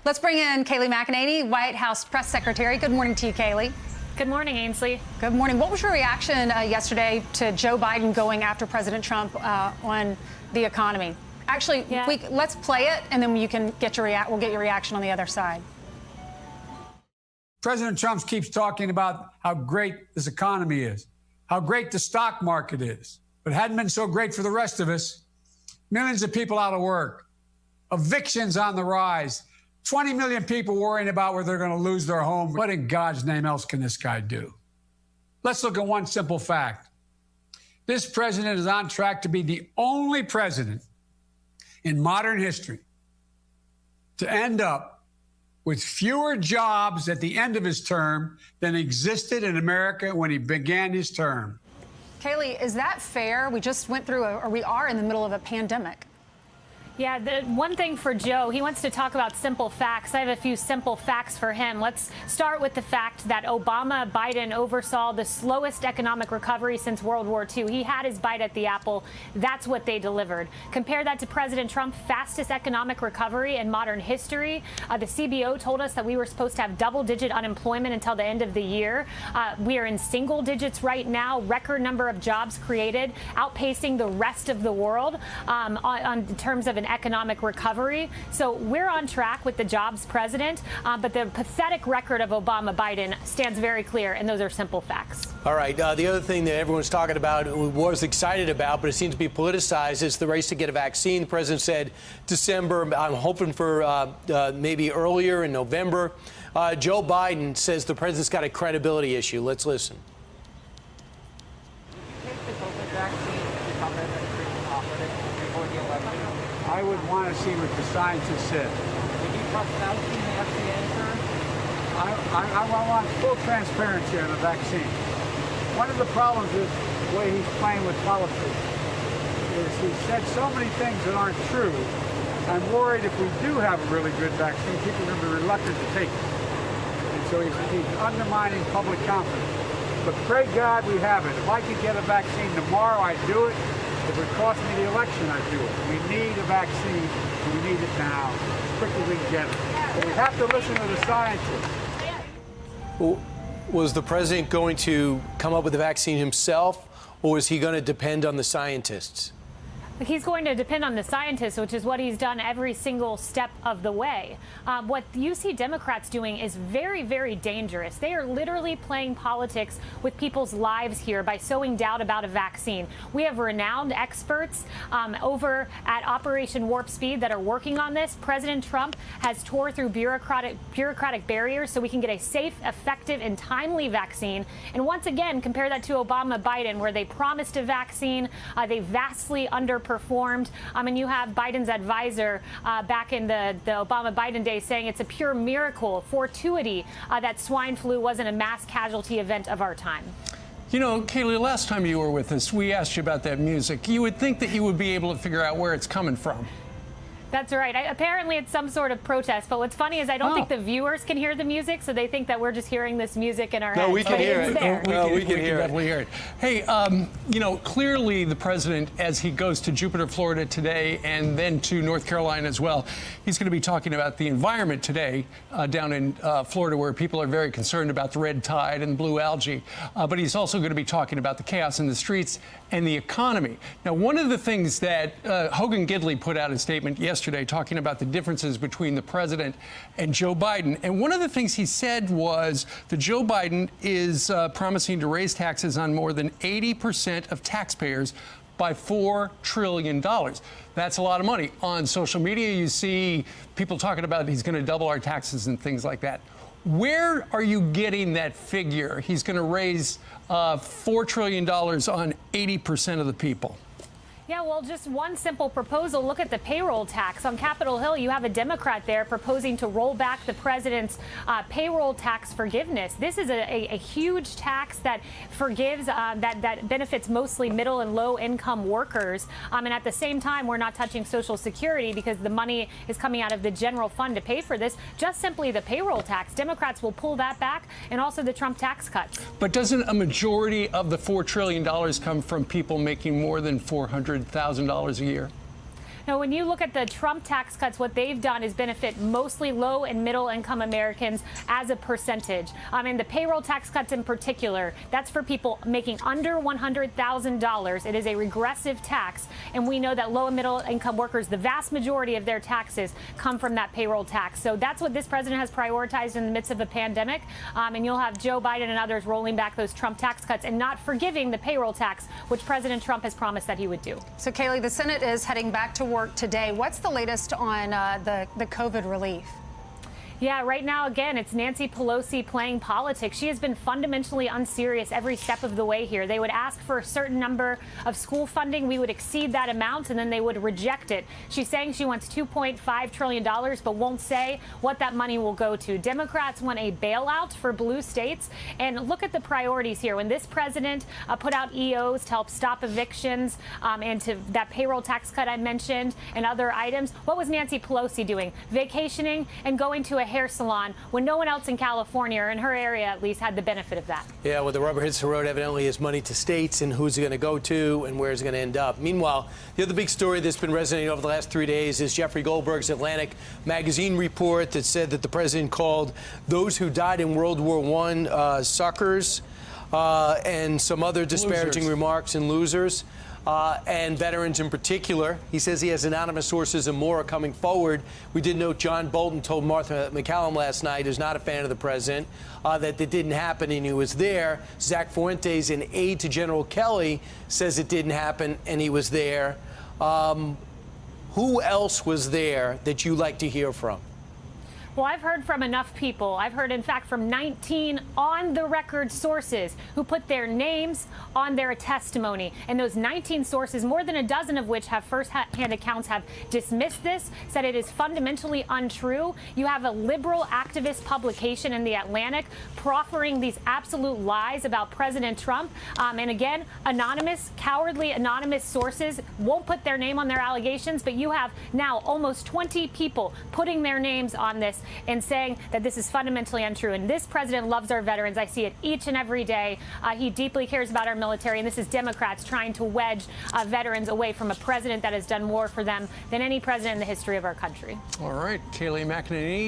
Let's bring in Kayleigh McEnany, White House press secretary. Good morning to you, Kayleigh. Good morning, Ainsley. Good morning. What was your reaction yesterday to Joe Biden going after President Trump on the economy? Actually, let's play it, and then you can get we'll get your reaction on the other side. President Trump keeps talking about how great this economy is, how great the stock market is, but it hadn't been so great for the rest of us. Millions of people out of work, evictions on the rise, 20 million people worrying about whether they're going to lose their home. What in God's name else can this guy do? Let's look at one simple fact. This president is on track to be the only president in modern history to end up with fewer jobs at the end of his term than existed in America when he began his term. Kayleigh, is that fair? We just went through, or we are in the middle of a pandemic. Yeah, the one thing for Joe, he wants to talk about simple facts. I have a few simple facts for him. Let's start with the fact that Biden oversaw the slowest economic recovery since World War II. He had his bite at the apple. That's what they delivered. Compare that to President Trump's fastest economic recovery in modern history. The CBO told us that we were supposed to have double-digit unemployment until the end of the year. We are in single digits right now, record number of jobs created, outpacing the rest of the world in terms of an economic recovery. So we're on track with the jobs president, but the pathetic record of Biden stands very clear, and those are simple facts. All right. The other thing that everyone's talking about, was excited about, but it seems to be politicized, is the race to get a vaccine. The president said December. I'm hoping for maybe earlier in November. Joe Biden says the president's got a credibility issue. Let's listen. I would want to see what the scientists said. Did you trust vaccine the FDA, sir? I want full transparency on the vaccine. One of the problems is the way he's playing with politics. Is he said so many things that aren't true. I'm worried if we do have a really good vaccine, people are going to be reluctant to take it. And so he's undermining public confidence. But pray God we have it. If I could get a vaccine tomorrow, I'd do it. If it cost me the election, I'd do it. We need a vaccine, and we need it now, as quickly as we can get it. But we have to listen to the scientists. Was the president going to come up with the vaccine himself, or was he going to depend on the scientists? He's going to depend on the scientists, which is what he's done every single step of the way. What you see Democrats doing is very, very dangerous. They are literally playing politics with people's lives here by sowing doubt about a vaccine. We have renowned experts over at Operation Warp Speed that are working on this. President Trump has tore through bureaucratic barriers so we can get a safe, effective, and timely vaccine. And once again, compare that to Biden, where they promised a vaccine. They vastly underperformed. And you have Biden's advisor back in the Obama-Biden days saying it's a pure miracle, fortuity, that swine flu wasn't a mass casualty event of our time. You know, Kayleigh, last time you were with us, we asked you about that music. You would think that you would be able to figure out where it's coming from. That's right. Apparently, it's some sort of protest. But what's funny is I don't think the viewers can hear the music, so they think that we're just hearing this music in our heads. No, we can hear it. We can definitely hear it. Hey, you know, clearly the president, as he goes to Jupiter, Florida today, and then to North Carolina as well, he's going to be talking about the environment today down in Florida, where people are very concerned about the red tide and blue algae. But he's also going to be talking about the chaos in the streets and the economy. Now, one of the things that Hogan Gidley put out a statement yesterday talking about the differences between the president and Joe Biden. And one of the things he said was that Joe Biden is promising to raise taxes on more than 80% of taxpayers by $4 trillion. That's a lot of money. On social media, you see people talking about he's going to double our taxes and things like that. Where are you getting that figure? He's going to raise $4 trillion on 80% of the people. Yeah, well, just one simple proposal. Look at the payroll tax. On Capitol Hill, you have a Democrat there proposing to roll back the president's payroll tax forgiveness. This is a huge tax that forgives, that benefits mostly middle and low income workers. And at the same time, we're not touching Social Security because the money is coming out of the general fund to pay for this. Just simply the payroll tax. Democrats will pull that back, and also the Trump tax cuts. But doesn't a majority of the $4 trillion come from people making more than $400,000 a year? Now, when you look at the Trump tax cuts, what they've done is benefit mostly low and middle income Americans as a percentage. And the payroll tax cuts in particular, that's for people making under $100,000. It is a regressive tax. And we know that low and middle income workers, the vast majority of their taxes come from that payroll tax. So that's what this president has prioritized in the midst of a pandemic. And you'll have Joe Biden and others rolling back those Trump tax cuts and not forgiving the payroll tax, which President Trump has promised that he would do. So, Kayleigh, the Senate is heading back to work today. What's the latest on the COVID relief? Yeah, right now, again, it's Nancy Pelosi playing politics. She has been fundamentally unserious every step of the way here. They would ask for a certain number of school funding. We would exceed that amount, and then they would reject it. She's saying she wants $2.5 trillion, but won't say what that money will go to. Democrats want a bailout for blue states. And look at the priorities here. When this president put out EOs to help stop evictions and to that payroll tax cut I mentioned and other items, what was Nancy Pelosi doing? Vacationing and going to a hair salon when no one else in California, or in her area at least, had the benefit of that. Yeah, well, the rubber hits the road evidently is money to states and who's it going to go to and where it's going to end up. Meanwhile, the other big story that's been resonating over the last 3 days is Jeffrey Goldberg's Atlantic magazine report that said that the president called those who died in World War I suckers and some other disparaging remarks and losers. And veterans in particular. He says he has anonymous sources and more are coming forward. We did note John Bolton told Martha McCallum last night, who's not a fan of the president, that it didn't happen and he was there. Zach Fuentes, an aide to General Kelly, says it didn't happen and he was there. Who else was there that you like to hear from? Well, I've heard from enough people. I've heard, in fact, from 19 on-the-record sources who put their names on their testimony. And those 19 sources, more than a dozen of which have first-hand accounts, have dismissed this, said it is fundamentally untrue. You have a liberal activist publication in The Atlantic proffering these absolute lies about President Trump. And again, anonymous, cowardly anonymous sources won't put their name on their allegations, but you have now almost 20 people putting their names on this and saying that this is fundamentally untrue. And this president loves our veterans. I see it each and every day. He deeply cares about our military. And this is Democrats trying to wedge veterans away from a president that has done more for them than any president in the history of our country. All right, Kayleigh McEnany.